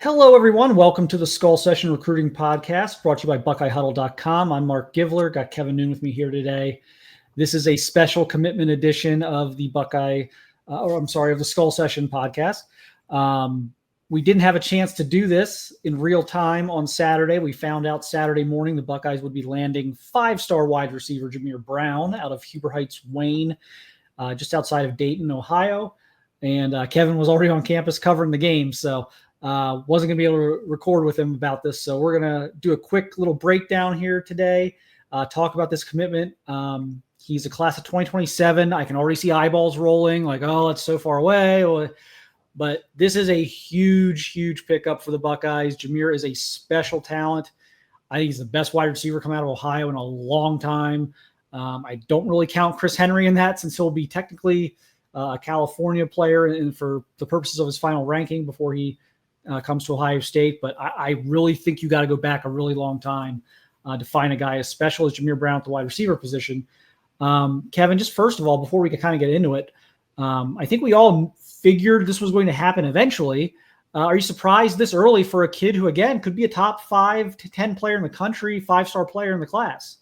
Hello, everyone. Welcome to the Skull Session Recruiting Podcast, brought to you by BuckeyeHuddle.com. I'm Marc Givler. Got Kevin Noon with me here today. This is a special commitment edition of the of the Skull Session podcast. We didn't have a chance to do this in real time on Saturday. We found out Saturday morning the Buckeyes would be landing five-star wide receiver Jamir Brown out of Huber Heights, Wayne, just outside of Dayton, Ohio. And Kevin was already on campus covering the game, so wasn't going to be able to record with him about this. So we're going to do a quick little breakdown here today, talk about this commitment. He's a class of 2027. I can already see eyeballs rolling like, oh, it's so far away. But this is a huge, huge pickup for the Buckeyes. Jamir is a special talent. I think he's the best wide receiver come out of Ohio in a long time. I don't really count Chris Henry in that since he'll be technically a California player and for the purposes of his final ranking before he comes to Ohio State. But I really think you got to go back a really long time to find a guy as special as Jamir Brown at the wide receiver position. Kevin, just first of all, before we could kind of get into it, I think we all figured this was going to happen eventually. Are you surprised this early for a kid who, again, could be a top 5 to 10 player in the country, 5-star player in the class?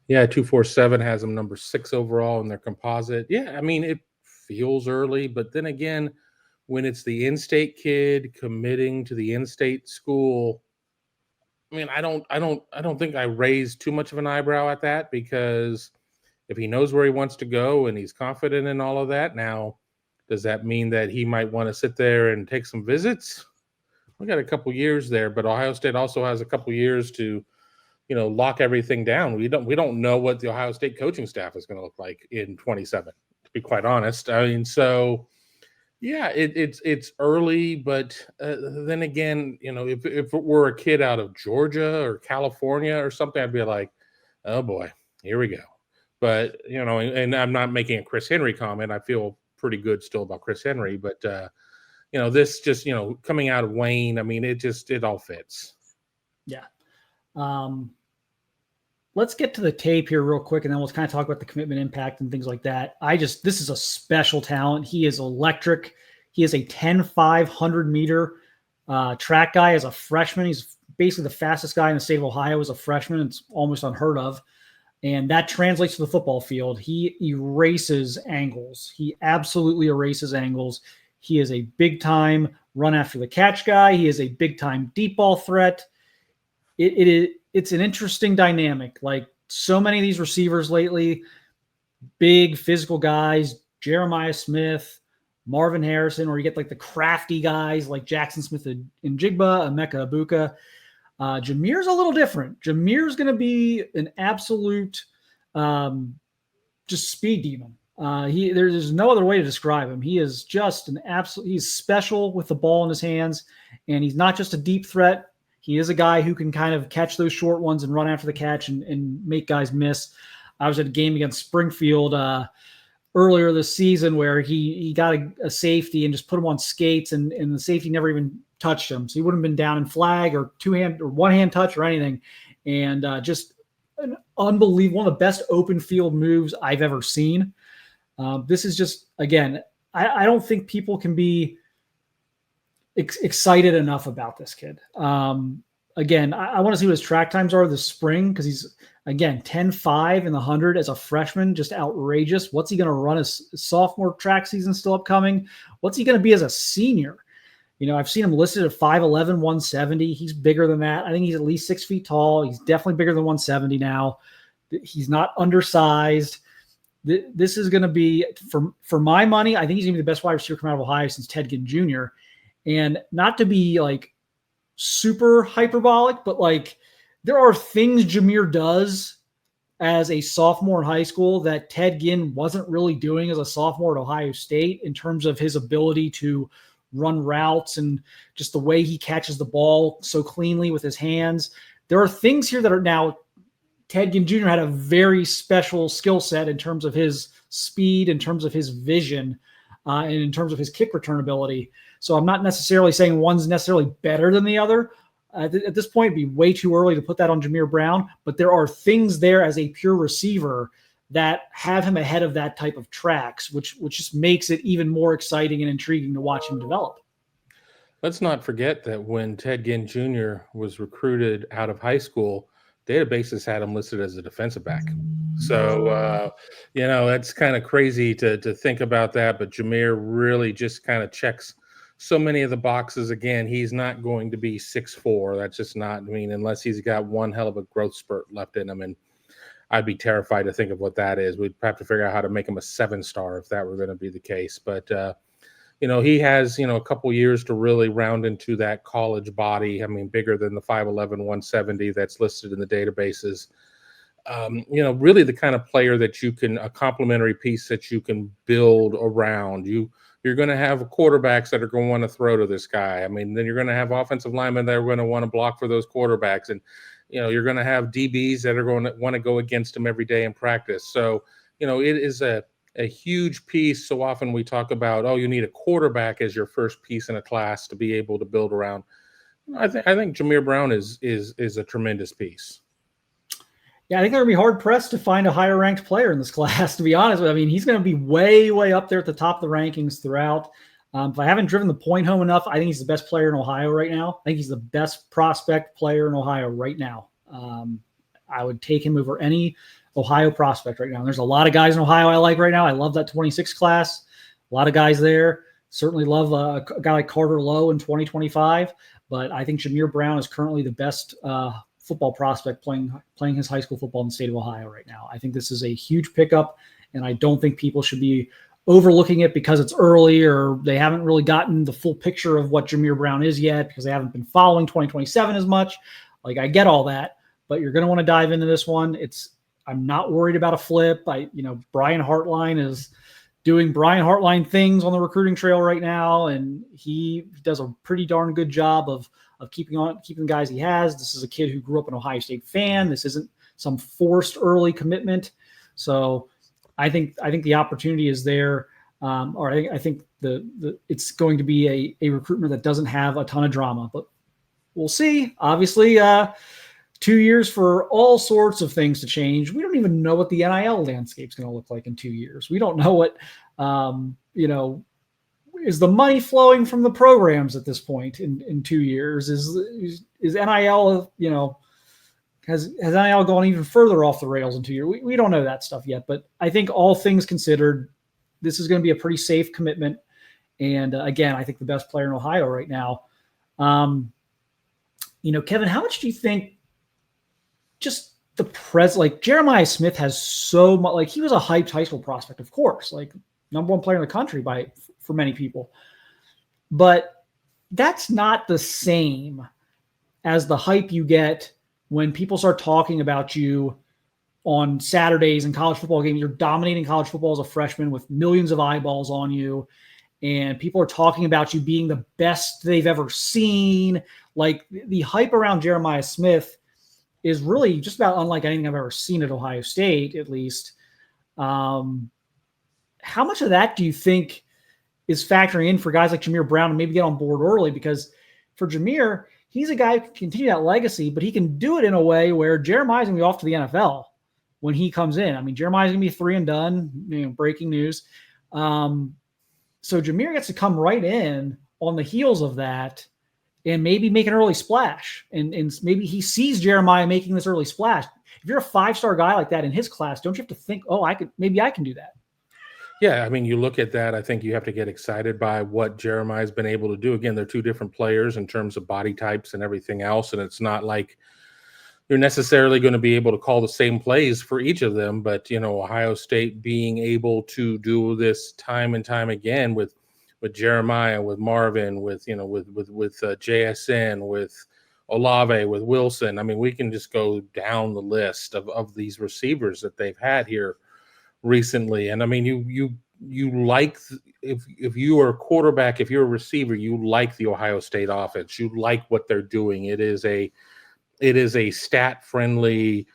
Yeah, 247 has him number 6 overall in their composite. Yeah, I mean, it feels early, but then again, when it's the in-state kid committing to the in-state school, I mean, I don't think I raised too much of an eyebrow at that, because if he knows where he wants to go and he's confident in all of that, now does that mean that he might want to sit there and take some visits? We got a couple years there, but Ohio State also has a couple years to, lock everything down. We don't know what the Ohio State coaching staff is going to look like in 27, to be quite honest. I mean, so yeah, it's early, but then again, if it were a kid out of Georgia or California or something, I'd be like, oh boy, here we go. But and I'm not making a Chris Henry comment. I feel pretty good still about Chris Henry, but this just coming out of Wayne, I mean, it all fits. Yeah. Let's get to the tape here real quick, and then we'll kind of talk about the commitment impact and things like that. This is a special talent. He is electric. He is a 10.5 100-meter track guy as a freshman. He's basically the fastest guy in the state of Ohio as a freshman. It's almost unheard of. And that translates to the football field. He erases angles. He absolutely erases angles. He is a big-time run after the catch guy. He is a big-time deep ball threat. It's an interesting dynamic. Like so many of these receivers lately, big physical guys, Jeremiah Smith, Marvin Harrison, or you get like the crafty guys like Jackson Smith and Jigba, Emeka Ibuka. Jamir's a little different. Jamir's going to be an absolute just speed demon. There's no other way to describe him. He is just he's special with the ball in his hands, and he's not just a deep threat. He is a guy who can kind of catch those short ones and run after the catch and make guys miss. I was at a game against Springfield earlier this season where he got a safety and just put him on skates, and the safety never even touched him. So he wouldn't have been down in flag or two-hand or one-hand touch or anything. And just an unbelievable, one of the best open field moves I've ever seen. This is just, again, I don't think people can be excited enough about this kid. Again, I want to see what his track times are this spring, because he's, again, 10.5 in the 100 as a freshman, just outrageous. What's he going to run his sophomore track season still upcoming? What's he going to be as a senior? I've seen him listed at 5'11", 170. He's bigger than that. I think he's at least 6 feet tall. He's definitely bigger than 170 now. He's not undersized. This is going to be, for my money, I think he's going to be the best wide receiver coming out of Ohio since Ted Ginn Jr. And not to be like super hyperbolic, but like there are things Jamir does as a sophomore in high school that Ted Ginn wasn't really doing as a sophomore at Ohio State, in terms of his ability to run routes and just the way he catches the ball so cleanly with his hands. There are things here that are now, Ted Ginn Jr. had a very special skill set in terms of his speed, in terms of his vision, and in terms of his kick return ability. So I'm not necessarily saying one's necessarily better than the other. At this point, it'd be way too early to put that on Jamir Brown, but there are things there as a pure receiver that have him ahead of that type of tracks, which just makes it even more exciting and intriguing to watch him develop. Let's not forget that when Ted Ginn Jr. was recruited out of high school, databases had him listed as a defensive back. So, that's kind of crazy to think about that. But Jamir really just kind of checks so many of the boxes. Again, he's not going to be 6'4". That's just not, unless he's got one hell of a growth spurt left in him. And I'd be terrified to think of what that is. We'd have to figure out how to make him a 7-star if that were going to be the case. But, he has, a couple years to really round into that college body. Bigger than the 5'11", 170 that's listed in the databases. Really the kind of player that a complementary piece that you can build around. You're going to have quarterbacks that are going to want to throw to this guy. Then you're going to have offensive linemen that are going to want to block for those quarterbacks. And, you're going to have DBs that are going to want to go against him every day in practice. So, it is a huge piece. So often we talk about, you need a quarterback as your first piece in a class to be able to build around. I think Jamir Brown is a tremendous piece. Yeah, I think they're going to be hard-pressed to find a higher-ranked player in this class, to be honest with you. He's going to be way, way up there at the top of the rankings throughout. If I haven't driven the point home enough, I think he's the best player in Ohio right now. I think he's the best prospect player in Ohio right now. I would take him over any Ohio prospect right now. And there's a lot of guys in Ohio I like right now. I love that 26 class. A lot of guys there. Certainly love a guy like Carter Lowe in 2025. But I think Jamir Brown is currently the best football prospect playing his high school football in the state of Ohio right now. I think this is a huge pickup, and I don't think people should be overlooking it because it's early or they haven't really gotten the full picture of what Jamir Brown is yet because they haven't been following 2027 as much. Like, I get all that, but you're going to want to dive into this one. I'm not worried about a flip. Brian Hartline is doing Brian Hartline things on the recruiting trail right now, and he does a pretty darn good job of keeping the guys he has. This is a kid who grew up an Ohio State fan. This isn't some forced early commitment. So I think the opportunity is there. I think it's going to be a recruitment that doesn't have a ton of drama, but we'll see. Obviously, 2 years for all sorts of things to change. We don't even know what the NIL landscape is going to look like in 2 years. We don't know what, is the money flowing from the programs at this point in 2 years? Is NIL, has NIL gone even further off the rails in 2 years? We don't know that stuff yet, but I think all things considered, this is going to be a pretty safe commitment. And again, I think the best player in Ohio right now. Kevin, how much do you think just the Jeremiah Smith has so much, he was a hyped high school prospect, of course, number one player in the country for many people, but that's not the same as the hype you get when people start talking about you on Saturdays in college football games. You're dominating college football as a freshman with millions of eyeballs on you, and people are talking about you being the best they've ever seen. The hype around Jeremiah Smith is really just about unlike anything I've ever seen at Ohio State, at least. How much of that do you think is factoring in for guys like Jamir Brown to maybe get on board early? Because for Jamir, he's a guy who can continue that legacy, but he can do it in a way where Jeremiah's going to be off to the NFL when he comes in. Jeremiah's going to be 3 and done, breaking news. So Jamir gets to come right in on the heels of that and maybe make an early splash. And maybe he sees Jeremiah making this early splash. If you're a 5-star guy like that in his class, don't you have to think, maybe I can do that? Yeah, you look at that, I think you have to get excited by what Jeremiah's been able to do. Again, they're two different players in terms of body types and everything else, and it's not like you're necessarily going to be able to call the same plays for each of them. But, Ohio State being able to do this time and time again with Jeremiah, with Marvin, with JSN, with Olave, with Wilson. We can just go down the list of these receivers that they've had here recently. And you like, if you are a quarterback, if you're a receiver, you like the Ohio State offense. You like what they're doing. It is a stat friendly,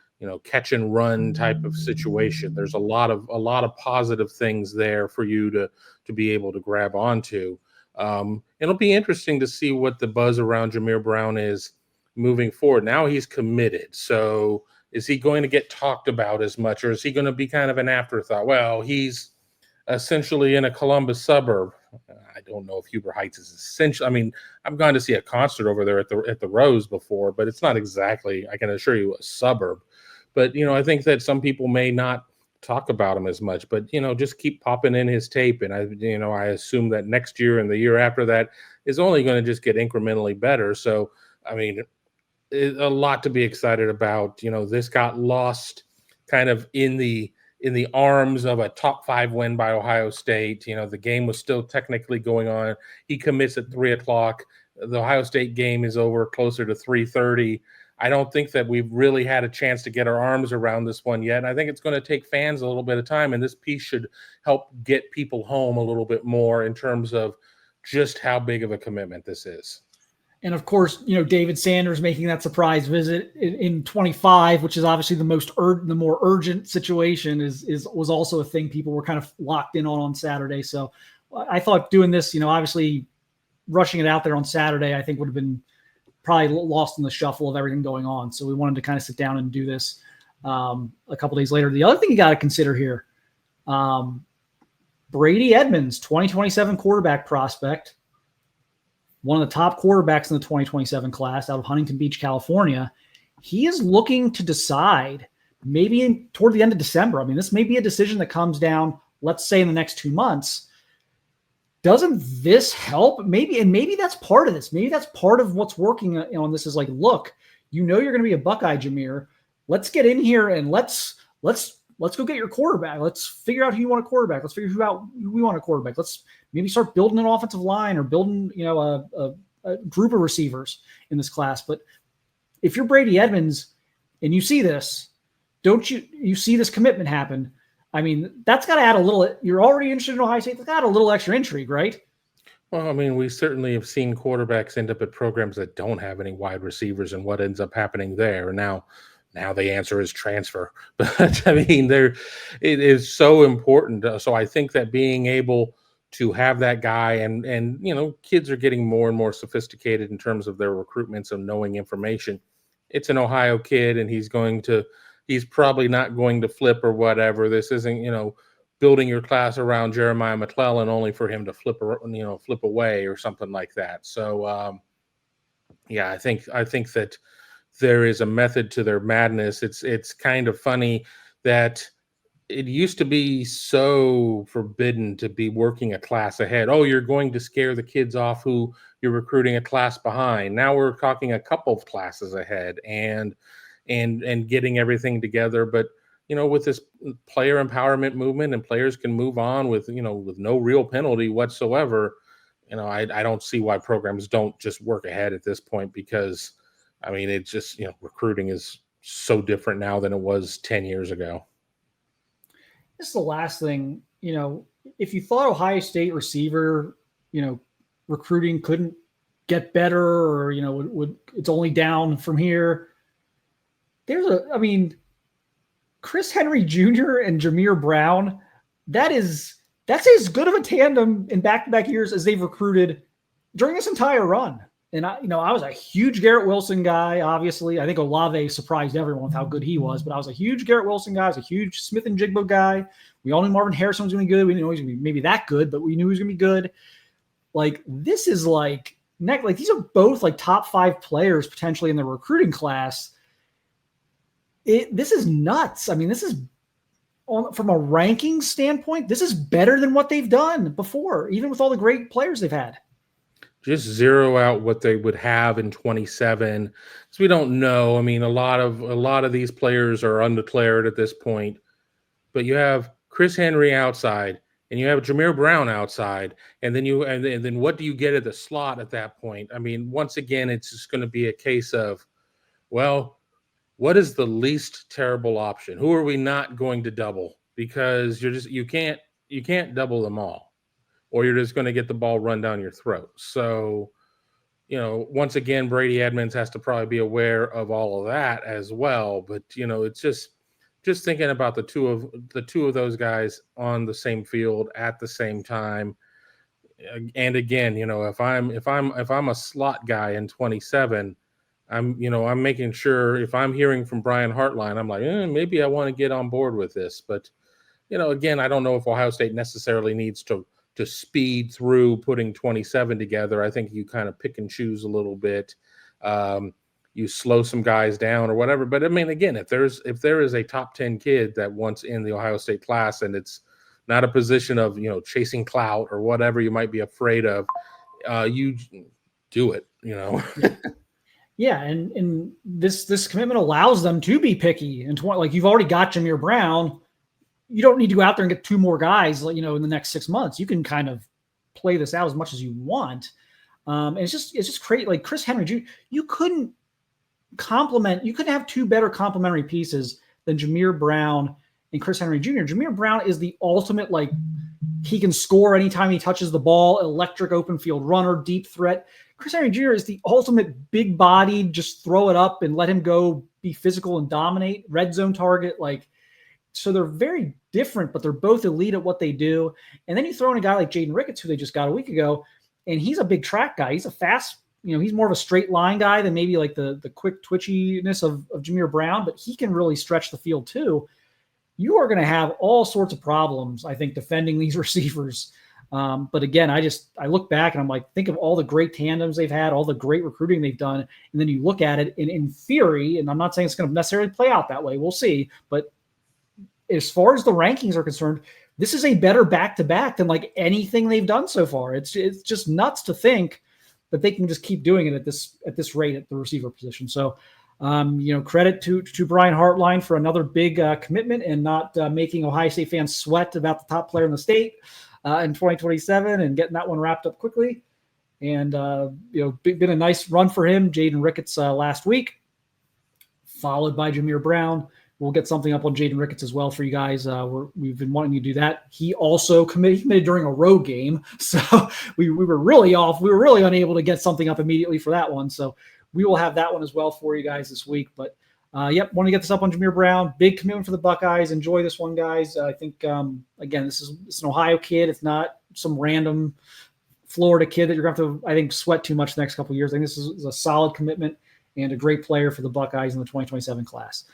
catch and run type of situation. There's a lot of positive things there for you to be able to grab onto. It'll be interesting to see what the buzz around Jamir Brown is moving forward. Now he's committed. So is he going to get talked about as much, or is he going to be kind of an afterthought? Well, he's essentially in a Columbus suburb. I don't know if Huber Heights is essential. I mean, I've gone to see a concert over there at the Rose before, but it's not exactly, I can assure you, a suburb. But, I think that some people may not talk about him as much, but, just keep popping in his tape. And I assume that next year and the year after that is only going to just get incrementally better. So, I mean, a lot to be excited about. This got lost kind of in the arms of a top 5 win by Ohio State. The game was still technically going on. He commits at 3:00. The Ohio State game is over closer to 3:30. I don't think that we've really had a chance to get our arms around this one yet. And I think it's going to take fans a little bit of time. And this piece should help get people home a little bit more in terms of just how big of a commitment this is. And of course, David Sanders making that surprise visit in 25, which is obviously the more urgent situation, was also a thing people were kind of locked in on Saturday. So I thought doing this, obviously rushing it out there on Saturday, I think would have been probably lost in the shuffle of everything going on. So we wanted to kind of sit down and do this a couple days later. The other thing you got to consider here, Brady Edmonds, 2027 quarterback prospect, one of the top quarterbacks in the 2027 class out of Huntington Beach, California. He is looking to decide maybe toward the end of December. I mean, this may be a decision that comes down, let's say, in the next 2 months. Doesn't this help? Maybe that's part of this. Maybe that's part of what's working on this is like, look, you're going to be a Buckeye, Jamir. Let's get in here and let's go get your quarterback. Let's figure out who you want a quarterback. Let's figure out who we want a quarterback. Let's maybe start building an offensive line or building, a group of receivers in this class. But if you're Brady Edmonds and you see this, you see this commitment happen, I mean, that's got to add a little. You're already interested in Ohio State. That's got to add a little extra intrigue, right? Well, I mean, we certainly have seen quarterbacks end up at programs that don't have any wide receivers, and what ends up happening there. Now the answer is transfer. But I mean, it is so important. So I think that being able to have that guy, and kids are getting more and more sophisticated in terms of their recruitments and knowing information. It's an Ohio kid, and he's probably not going to flip or whatever. This isn't, building your class around Jeremiah McClellan only for him to flip away or something like that. So, I think that there is a method to their madness. It's kind of funny that it used to be so forbidden to be working a class ahead. Oh, you're going to scare the kids off who you're recruiting a class behind. Now we're talking a couple of classes ahead and getting everything together. But, with this player empowerment movement, and players can move on with no real penalty whatsoever, I don't see why programs don't just work ahead at this point, because, I mean, it's just, recruiting is so different now than it was 10 years ago. This is the last thing, if you thought Ohio State receiver, recruiting couldn't get better, or, it's only down from here. Chris Henry Jr. and Jamir Brown, that's as good of a tandem in back-to-back years as they've recruited during this entire run. And I was a huge Garrett Wilson guy, obviously. I think Olave surprised everyone with how good he was, but I was a huge Garrett Wilson guy. I was a huge Smith and Jigbo guy. We all knew Marvin Harrison was going to be good. We didn't know he was going to be maybe that good, but we knew he was going to be good. Like, this is these are both like top 5 players potentially in the recruiting class. This is nuts. I mean, this is from a ranking standpoint, this is better than what they've done before, even with all the great players they've had. Just zero out what they would have in 27, because we don't know. I mean, a lot of these players are undeclared at this point, but you have Chris Henry outside, and you have Jamir Brown outside, and then what do you get at the slot at that point? I mean, once again, it's just going to be a case of, well, what is the least terrible option? Who are we not going to double? Because you can't double them all, or you're just going to get the ball run down your throat. So, once again, Brady Edmonds has to probably be aware of all of that as well. But it's just thinking about the two of those guys on the same field at the same time. And again, if I'm a slot guy in 27. I'm making sure, if I'm hearing from Brian Hartline, I'm like, maybe I want to get on board with this. But, again, I don't know if Ohio State necessarily needs to to speed through putting 27 together. I think you kind of pick and choose a little bit. You slow some guys down or whatever. But I mean, again, if there is a top 10 kid that wants in the Ohio State class, and it's not a position of, chasing clout or whatever you might be afraid of, you do it, Yeah, and this commitment allows them to be picky. And like, you've already got Jamir Brown. You don't need to go out there and get 2 more guys, in the next 6 months. You can kind of play this out as much as you want. And it's just crazy. Like Chris Henry Jr., you couldn't have 2 better complementary pieces than Jamir Brown and Chris Henry Jr. Jamir Brown is the ultimate, like, he can score anytime he touches the ball, electric open field runner, deep threat. Chris Henry Jr. is the ultimate big bodied, just throw it up and let him go be physical and dominate, red zone target. Like, so they're very different, but they're both elite at what they do. And then you throw in a guy like Jaden Ricketts, who they just got a week ago, and he's a big track guy. He's a fast, he's more of a straight line guy than maybe like the quick twitchiness of Jamir Brown, but he can really stretch the field too. You are going to have all sorts of problems, I think, defending these receivers. But again, I look back and I'm like, think of all the great tandems they've had, all the great recruiting they've done. And then you look at it in theory, and I'm not saying it's going to necessarily play out that way. We'll see. But as far as the rankings are concerned, this is a better back-to-back than like anything they've done so far. It's just nuts to think that they can just keep doing it at this rate at the receiver position. So, credit to Brian Hartline for another big commitment and not making Ohio State fans sweat about the top player in the state in 2027 and getting that one wrapped up quickly. And, been a nice run for him. Jaden Ricketts last week, followed by Jamir Brown. We'll get something up on Jaden Ricketts as well for you guys. We've been wanting to do that. He also committed during a road game. So we were really off. We were really unable to get something up immediately for that one. So we will have that one as well for you guys this week. But, want to get this up on Jamir Brown. Big commitment for the Buckeyes. Enjoy this one, guys. I think, again, it's an Ohio kid. It's not some random Florida kid that you're going to have to, I think, sweat too much the next couple of years. I think this is a solid commitment and a great player for the Buckeyes in the 2027 class.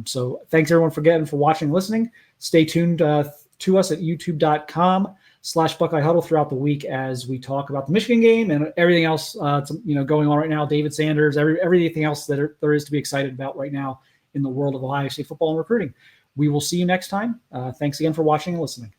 So thanks everyone for watching and listening. Stay tuned to us at youtube.com/Buckeye Huddle throughout the week as we talk about the Michigan game and everything else going on right now. David Sanders, everything else that there is to be excited about right now in the world of Ohio State football and recruiting. We will see you next time. Thanks again for watching and listening.